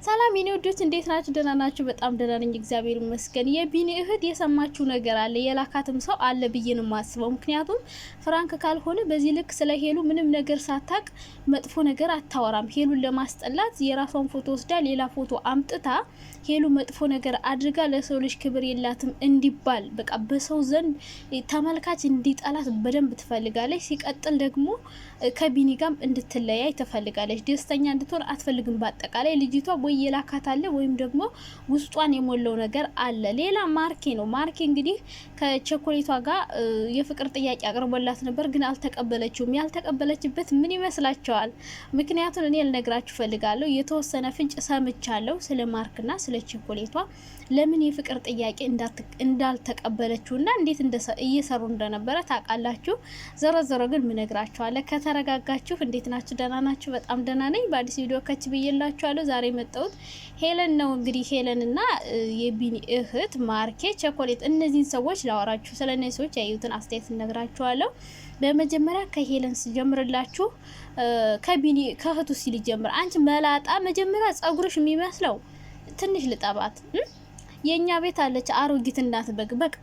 ሰላም የኔ ወዶች እንዴት ናችሁ? ደህና ናችሁ? በጣም ደህና ነኝ እግዚአብሔር ይመስገን። የቢኒ እህት የሰማችሁ ነገር አለ፣ የላካትም ሰው አለ ብዬ ነው የማስበው። ምክንያቱም ፍራንክ ካልሆነ በዚህ ልክ ስለ ሄሉ ምንም ነገር ሳታቅ መጥፎ ነገር አታወራም። ሄሉን ለማስጠላት የራሷን ፎቶ ወስዳ ሌላ ፎቶ አምጥታ ሄሉ መጥፎ ነገር አድርጋ ለሰው ልጅ ክብር የላትም እንዲባል በቃ በሰው ዘንድ ተመልካች እንዲጠላት በደንብ ትፈልጋለች። ሲቀጥል ደግሞ ከቢኒ ጋርም እንድትለያይ ትፈልጋለች። ደስተኛ እንድትሆን አትፈልግም። በአጠቃላይ ልጅቷ ወይ የላካት አለ ወይም ደግሞ ውስጧን የሞላው ነገር አለ። ሌላ ማርኬ ነው። ማርኬ እንግዲህ ከቸኮሌቷ ጋር የፍቅር ጥያቄ አቅርቦላት ነበር፣ ግን አልተቀበለችውም። ያልተቀበለችበት ምን ይመስላችኋል? ምክንያቱም እኔ ልነግራችሁ ፈልጋለሁ። የተወሰነ ፍንጭ ሰምቻለሁ ስለ ማርክና ስለ ቸኮሌቷ ለምን የፍቅር ጥያቄ እንዳልተቀበለችውና እንዴት እየሰሩ እንደነበረ ታውቃላችሁ። ዘረዘረ ግን ምን ነግራችኋለሁ። ከተረጋጋችሁ እንዴት ናችሁ? ደህና ናችሁ? በጣም ደህና ነኝ። በአዲስ ቪዲዮ ከች ብዬላችኋለሁ። ዛሬ መጣሁት ሄለን ነው። እንግዲህ ሄለንና የቢኒ እህት ማርኬ ቸኮሌት፣ እነዚህን ሰዎች ላወራችሁ ስለ እነዚህ ሰዎች ያዩትን አስተያየት እነግራችኋለሁ። በመጀመሪያ ከሄለን ስጀምርላችሁ ከቢኒ ከእህቱ ሲል ጀምር። አንቺ መላጣ መጀመሪያ ጸጉርሽ የሚመስለው ትንሽ ልጠባት የኛ ቤት አለች አሮጊት እናት በግ በቃ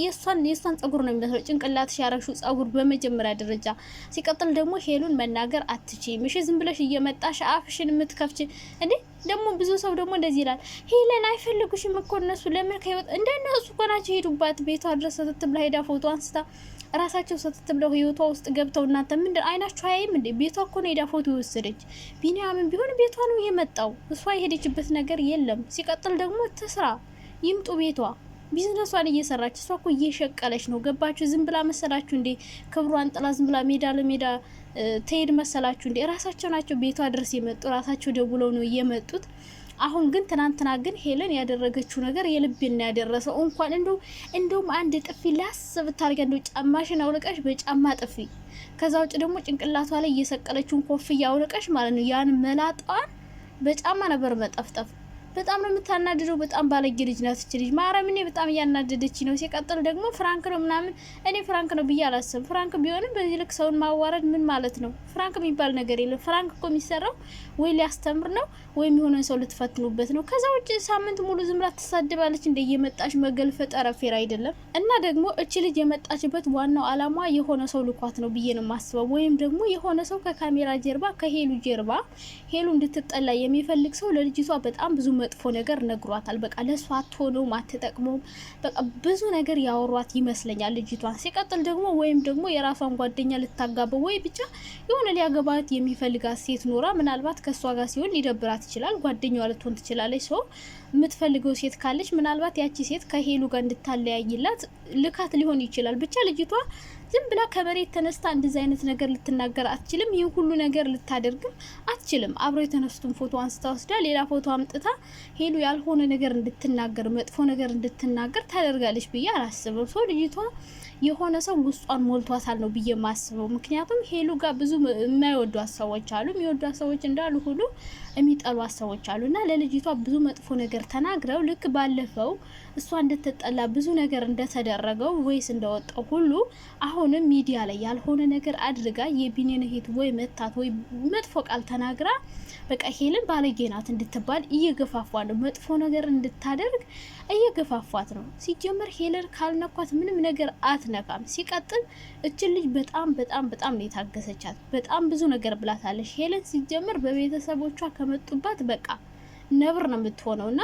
የሷን ጸጉር ነው የሚመስለው ጭንቅላትሽ ያረግሽው ጸጉር በመጀመሪያ ደረጃ። ሲቀጥል ደግሞ ሄሉን መናገር አትችይም። እሺ ዝም ብለሽ እየመጣሽ አፍሽን የምትከፍች እንዴ? ደግሞ ብዙ ሰው ደግሞ እንደዚህ ይላል፣ ሄለን አይፈልጉሽም እኮ እነሱ ለምን ከህይወት እንደነሱ ኮናቸው ሄዱባት ቤቷ ድረስ ስትብላ ሄዳ ፎቶ አንስታ ራሳቸው ስትብለው ህይወቷ ውስጥ ገብተው እናንተ ምንድን አይናችሁ አያይም እንዴ? ቤቷ እኮ ነው ሄዳ ፎቶ የወሰደች። ቢኒያምን ቢሆን ቤቷ ነው የመጣው። እሷ የሄደችበት ነገር የለም። ሲቀጥል ደግሞ ትስራ ይምጡ ቤቷ ቢዝነሷን እየሰራች እሷ እኮ እየሸቀለች ነው። ገባችሁ? ዝም ብላ መሰላችሁ እንዴ? ክብሯን ጥላ ዝም ብላ ሜዳ ለሜዳ ትሄድ መሰላችሁ እንዴ? ራሳቸው ናቸው ቤቷ ድረስ የመጡ፣ ራሳቸው ደውለው ነው የመጡት። አሁን ግን ትናንትና ግን ሄለን ያደረገችው ነገር የልቤን ያደረሰው። እንኳን እንደውም አንድ ጥፊ ላስብ ታርጋ እንደው ጫማሽን አውልቀሽ በጫማ ጥፊ፣ ከዛ ውጭ ደግሞ ጭንቅላቷ ላይ እየሰቀለችውን ኮፍያ አውልቀሽ ማለት ነው ያን መላጣዋን በጫማ ነበር መጠፍጠፍ። በጣም ነው የምታናድደው። በጣም ባለጌ ልጅ ናት እቺ ልጅ ማርያምን፣ በጣም እያናደደች ነው። ሲቀጥል ደግሞ ፍራንክ ነው ምናምን፣ እኔ ፍራንክ ነው ብዬ አላስብም። ፍራንክ ቢሆንም በዚህ ልክ ሰውን ማዋረድ ምን ማለት ነው? ፍራንክ የሚባል ነገር የለም። ፍራንክ እኮ የሚሰራው ወይ ሊያስተምር ነው ወይም የሆነ ሰው ልትፈትኑበት ነው። ከዛ ውጭ ሳምንት ሙሉ ዝም ብላ ትሳደባለች እንደ እየመጣች መገልፈጥ ፌር አይደለም። እና ደግሞ እቺ ልጅ የመጣችበት ዋናው አላማ የሆነ ሰው ልኳት ነው ብዬ ነው የማስበው። ወይም ደግሞ የሆነ ሰው ከካሜራ ጀርባ ከሄሉ ጀርባ ሄሉ እንድትጠላ የሚፈልግ ሰው ለልጅቷ በጣም ብዙ መጥፎ ነገር ነግሯታል። በቃ ለሷ አትሆነውም፣ አትጠቅመውም፣ በቃ ብዙ ነገር ያወሯት ይመስለኛል ልጅቷን። ሲቀጥል ደግሞ ወይም ደግሞ የራሷን ጓደኛ ልታጋበው ወይ ብቻ የሆነ ሊያገባት የሚፈልጋት ሴት ኖራ ምናልባት ከሷ ጋር ሲሆን ሊደብራት ይችላል። ጓደኛዋ ልትሆን ትችላለች። ሰው የምትፈልገው ሴት ካለች ምናልባት ያቺ ሴት ከሄሉ ጋር እንድታለያይላት ልካት ሊሆን ይችላል። ብቻ ልጅቷ ዝም ብላ ከመሬት ተነስታ እንደዚህ አይነት ነገር ልትናገር አትችልም። ይህ ሁሉ ነገር ልታደርግም አትችልም። አብሮ የተነሱትን ፎቶ አንስታ ወስዳ ሌላ ፎቶ አምጥታ ሄሉ ያልሆነ ነገር እንድትናገር መጥፎ ነገር እንድትናገር ታደርጋለች ብዬ አላስብም። ሰው ልጅቷ የሆነ ሰው ውስጧን ሞልቷታል ነው ብዬ ማስበው። ምክንያቱም ሄሉ ጋር ብዙ የማይወዷት ሰዎች አሉ፣ የሚወዷት ሰዎች እንዳሉ ሁሉ የሚጠሏት ሰዎች አሉ። እና ለልጅቷ ብዙ መጥፎ ነገር ተናግረው ልክ ባለፈው እሷ እንድትጠላ ብዙ ነገር እንደተደረገው ወይስ እንደወጣው ሁሉ አሁንም ሚዲያ ላይ ያልሆነ ነገር አድርጋ የቢኒን እህት ወይ መታት ወይ መጥፎ ቃል ተናግራ በቃ ሄለን ባለጌ ናት እንድትባል እየገፋፏት ነው። መጥፎ ነገር እንድታደርግ እየገፋፏት ነው። ሲጀመር ሄለን ካልነኳት ምንም ነገር አትነካም። ሲቀጥል እችን ልጅ በጣም ነው የታገሰቻት። በጣም ብዙ ነገር ብላታለች ሄለን። ሲጀመር በቤተሰቦቿ ከመጡባት በቃ ነብር ነው የምትሆነውና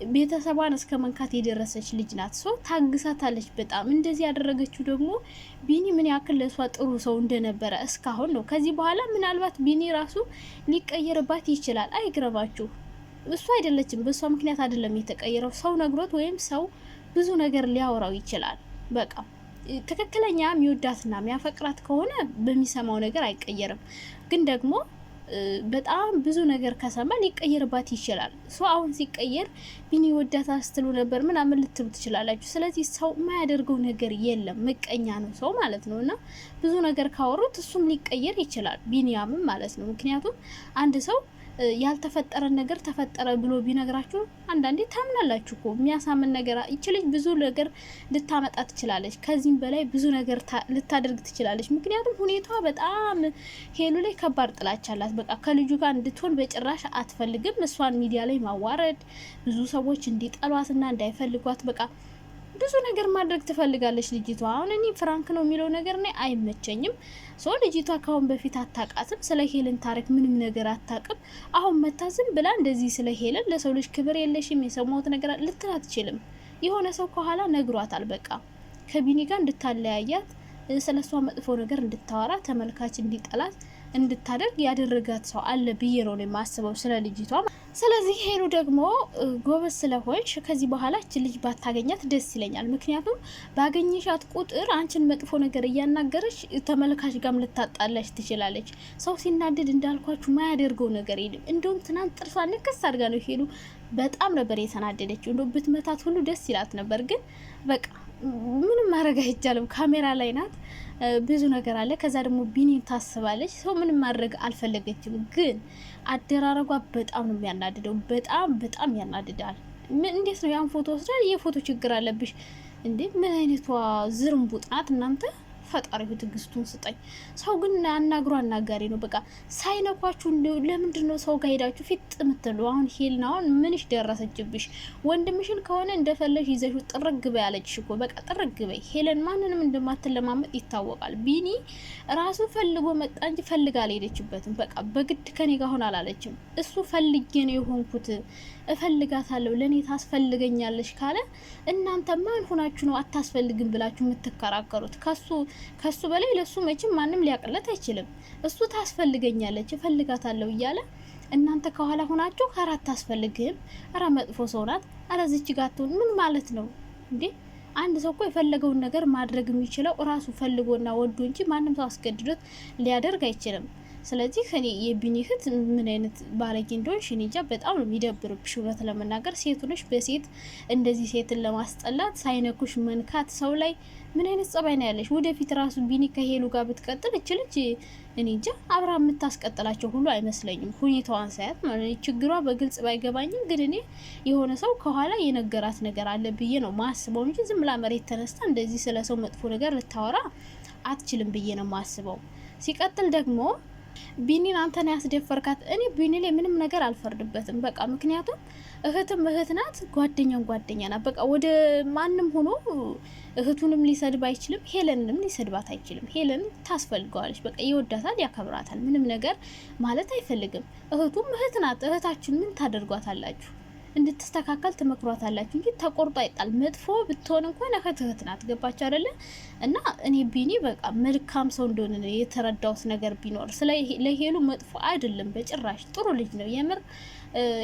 ቤተሰቧን እስከ መንካት የደረሰች ልጅ ናት። ሶ ታግሳታለች በጣም። እንደዚህ ያደረገችው ደግሞ ቢኒ ምን ያክል ለሷ ጥሩ ሰው እንደነበረ እስካሁን ነው። ከዚህ በኋላ ምናልባት ቢኒ ራሱ ሊቀየርባት ይችላል። አይግረባችሁ። እሱ አይደለችም፣ በሷ ምክንያት አይደለም የተቀየረው። ሰው ነግሮት ወይም ሰው ብዙ ነገር ሊያወራው ይችላል። በቃ ትክክለኛ የሚወዳትና የሚያፈቅራት ከሆነ በሚሰማው ነገር አይቀየርም። ግን ደግሞ በጣም ብዙ ነገር ከሰማ ሊቀየርባት ይችላል። ሶ አሁን ሲቀየር ቢኒ ወዳታ ስትሉ ነበር ምናምን ልትሉ ትችላላችሁ። ስለዚህ ሰው የማያደርገው ነገር የለም፣ ምቀኛ ነው ሰው ማለት ነው። እና ብዙ ነገር ካወሩት እሱም ሊቀየር ይችላል፣ ቢኒያምም ማለት ነው። ምክንያቱም አንድ ሰው ያልተፈጠረ ነገር ተፈጠረ ብሎ ቢነግራችሁ አንዳንዴ ታምናላችሁ እኮ። የሚያሳምን ነገር ይች ልጅ ብዙ ነገር ልታመጣ ትችላለች። ከዚህም በላይ ብዙ ነገር ልታደርግ ትችላለች። ምክንያቱም ሁኔታዋ በጣም ሄሉ ላይ ከባድ ጥላቻ አላት። በቃ ከልጁ ጋር እንድትሆን በጭራሽ አትፈልግም። እሷን ሚዲያ ላይ ማዋረድ፣ ብዙ ሰዎች እንዲጠሏትና እንዳይፈልጓት በቃ ብዙ ነገር ማድረግ ትፈልጋለች ልጅቷ። አሁን እኔ ፍራንክ ነው የሚለው ነገር እኔ አይመቸኝም። ልጅቷ ካሁን በፊት አታውቃትም፣ ስለ ሄለን ታሪክ ምንም ነገር አታውቅም። አሁን መታዝም ብላ እንደዚህ ስለ ሄለን ለሰው ልጅ ክብር የለሽም የሰማሁት ነገር ልትል አትችልም። የሆነ ሰው ከኋላ ነግሯታል። በቃ ከቢኒ ጋር እንድታለያያት፣ ስለ እሷ መጥፎ ነገር እንድታወራ፣ ተመልካች እንዲጠላት እንድታደርግ ያደረጋት ሰው አለ ብዬ ነው የማስበው ስለ ልጅቷ። ስለዚህ ሄሉ ደግሞ ጎበዝ ስለሆንሽ ከዚህ በኋላ እች ልጅ ባታገኛት ደስ ይለኛል። ምክንያቱም ባገኘሻት ቁጥር አንቺን መጥፎ ነገር እያናገረች ተመልካች ጋርም ልታጣላሽ ትችላለች። ሰው ሲናደድ እንዳልኳችሁ ማያደርገው ነገር የለም። እንደውም ትናንት ጥርሷ ንክስ አድርጋ ነው ሄሉ በጣም ነበር የተናደደችው። እንደው ብትመታት ሁሉ ደስ ይላት ነበር። ግን በቃ ምንም ማድረግ አይቻልም። ካሜራ ላይ ናት፣ ብዙ ነገር አለ። ከዛ ደግሞ ቢኒን ታስባለች። ሰው ምንም ማድረግ አልፈለገችም። ግን አደራረጓ በጣም ነው የሚያናድደው። በጣም ያናድዳል። እንዴት ነው ያን ፎቶ ወስዳ የፎቶ ችግር አለብሽ እንዴ? ምን አይነቷ ዝርምቡጥ ናት እናንተ? ፈጣሪ ትዕግስቱን ስጠኝ። ሰው ግን አናግሮ አናጋሪ ነው። በቃ ሳይነኳችሁ ለምንድን ነው ሰው ጋር ሄዳችሁ ፊት ምትሉ? አሁን ሄልና አሁን ምንሽ ደረሰችብሽ? ወንድምሽን ከሆነ እንደፈለሽ ይዘሹ ጥርግ በይ ያለችሽ እኮ በቃ ጥርግ በይ። ሄለን ማንንም እንደማትለማመጥ ይታወቃል። ቢኒ ራሱ ፈልጎ መጣ እንጂ ፈልጋ አልሄደችበትም። በቃ በግድ ከኔ ጋር ሆን አላለችም። እሱ ፈልጌ ነው የሆንኩት፣ እፈልጋታለሁ፣ ለኔ ታስፈልገኛለሽ ካለ እናንተ ማን ሆናችሁ ነው አታስፈልግም ብላችሁ የምትከራከሩት? ከሱ በላይ ለሱ መቼም ማንም ሊያቅለት አይችልም። እሱ ታስፈልገኛለች እፈልጋታለሁ እያለ እናንተ ከኋላ ሆናችሁ ከራት ታስፈልግም፣ አረ መጥፎ ሰው ናት፣ አረ ዝች ጋር ምን ማለት ነው እንዴ? አንድ ሰው እኮ የፈለገውን ነገር ማድረግ የሚችለው ራሱ ፈልጎና ወዶ እንጂ ማንም ሰው አስገድዶት ሊያደርግ አይችልም። ስለዚህ እኔ የቢኒ እህት ምን አይነት ባለጌ እንደሆንሽ እኔ እንጃ። በጣም ነው የሚደብርብሽ። እውነት ለመናገር ሴት ሆነሽ በሴት እንደዚህ ሴትን ለማስጠላት ሳይነኩሽ መንካት ሰው ላይ ምን አይነት ጸባይ ነው ያለሽ? ወደፊት ራሱ ቢኒ ከሄሉ ጋር ብትቀጥል እችልች እኔ እንጃ አብራ የምታስቀጥላቸው ሁሉ አይመስለኝም። ሁኔታዋን ሳያት ችግሯ በግልጽ ባይገባኝም ግን እኔ የሆነ ሰው ከኋላ የነገራት ነገር አለ ብዬ ነው ማስበው እንጂ ዝም ብላ መሬት ተነስታ እንደዚህ ስለ ሰው መጥፎ ነገር ልታወራ አትችልም ብዬ ነው ማስበው። ሲቀጥል ደግሞ ቢኒን አንተን ያስደፈርካት። እኔ ቢኒ ላይ ምንም ነገር አልፈርድበትም። በቃ ምክንያቱም እህትም እህት ናት፣ ጓደኛም ጓደኛ ናት። በቃ ወደ ማንም ሆኖ እህቱንም ሊሰድብ አይችልም፣ ሄለንንም ሊሰድባት አይችልም። ሄለን ታስፈልገዋለች፣ በቃ ይወዳታል፣ ያከብራታል። ምንም ነገር ማለት አይፈልግም። እህቱም እህት ናት። እህታችን ምን ታደርጓታላችሁ? እንድትስተካከል ትመክሯታላችሁ እንጂ ተቆርጦ አይጣል። መጥፎ ብትሆን እንኳን እህት ናት። ገባችሁ አይደለ? እና እኔ ቢኒ በቃ መልካም ሰው እንደሆነ የተረዳውት ነገር ቢኖር ስለ ለሄሉ መጥፎ አይደለም በጭራሽ። ጥሩ ልጅ ነው የምር።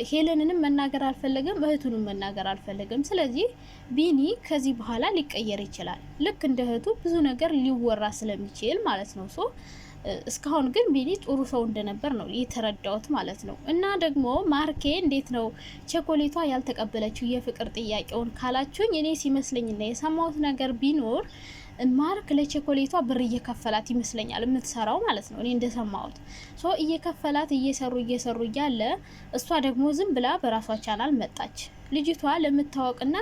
ሄለንንም መናገር አልፈለገም፣ እህቱንም መናገር አልፈለገም። ስለዚህ ቢኒ ከዚህ በኋላ ሊቀየር ይችላል። ልክ እንደ እህቱ ብዙ ነገር ሊወራ ስለሚችል ማለት ነው። እስካሁን ግን ቢኒ ጥሩ ሰው እንደነበር ነው የተረዳሁት ማለት ነው። እና ደግሞ ማርኬ እንዴት ነው ቸኮሌቷ ያልተቀበለችው የፍቅር ጥያቄውን ካላችሁኝ፣ እኔ ሲመስለኝና የሰማሁት ነገር ቢኖር ማርክ ለቸኮሌቷ ብር እየከፈላት ይመስለኛል የምትሰራው ማለት ነው። እኔ እንደሰማሁት እየከፈላት እየሰሩ እያለ እሷ ደግሞ ዝም ብላ በራሷ ቻናል መጣች። ልጅቷ ለምታወቅና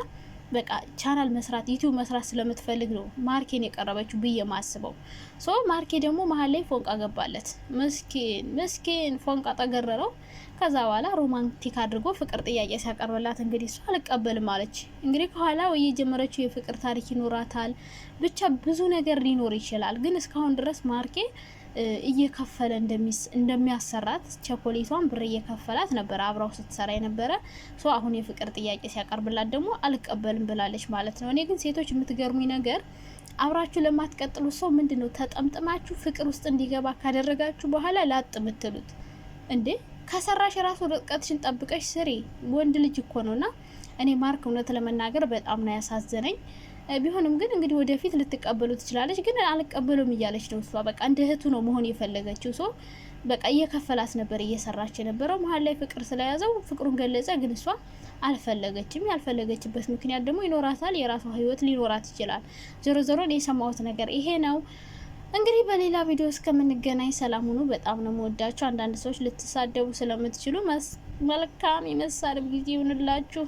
በቃ ቻናል መስራት ዩቲዩብ መስራት ስለምትፈልግ ነው ማርኬን የቀረበችው ብዬ ማስበው። ማርኬ ደግሞ መሀል ላይ ፎንቃ ገባለት። ምስኪን ፎንቃ ተገረረው። ከዛ በኋላ ሮማንቲክ አድርጎ ፍቅር ጥያቄ ሲያቀርብላት እንግዲህ እሷ አልቀበልም አለች። እንግዲህ ከኋላ የጀመረችው የፍቅር ታሪክ ይኖራታል። ብቻ ብዙ ነገር ሊኖር ይችላል። ግን እስካሁን ድረስ ማርኬ እየከፈለ እንደሚያሰራት ቸኮሌቷን ብር እየከፈላት ነበር አብራው ስትሰራ የነበረ። አሁን የፍቅር ጥያቄ ሲያቀርብላት ደግሞ አልቀበልም ብላለች ማለት ነው። እኔ ግን ሴቶች የምትገርሙኝ ነገር አብራችሁ ለማትቀጥሉ ሰው ምንድነው ተጠምጥማችሁ ፍቅር ውስጥ እንዲገባ ካደረጋችሁ በኋላ ላጥ ምትሉት እንዴ? ከሰራሽ ራሱ ርቀትሽን ጠብቀሽ ስሪ። ወንድ ልጅ እኮ ነውና እኔ ማርክ እውነት ለመናገር በጣም ነው ያሳዘነኝ። ቢሆንም ግን እንግዲህ ወደፊት ልትቀበሉ ትችላለች። ግን አልቀበሉም እያለች ነው እሷ። በቃ እንደ እህቱ ነው መሆን የፈለገችው። በቃ እየከፈላት ነበር እየሰራች የነበረው። መሀል ላይ ፍቅር ስለያዘው ፍቅሩን ገለጸ። ግን እሷ አልፈለገችም። ያልፈለገችበት ምክንያት ደግሞ ይኖራታል። የራሷ ህይወት ሊኖራት ይችላል። ዞሮ ዞሮ የሰማሁት ነገር ይሄ ነው። እንግዲህ በሌላ ቪዲዮ እስከምንገናኝ ሰላም ሁኑ። በጣም ነው የምወዳችሁ። አንዳንድ ሰዎች ልትሳደቡ ስለምትችሉ መልካም የመሳደብ ጊዜ ይሁንላችሁ።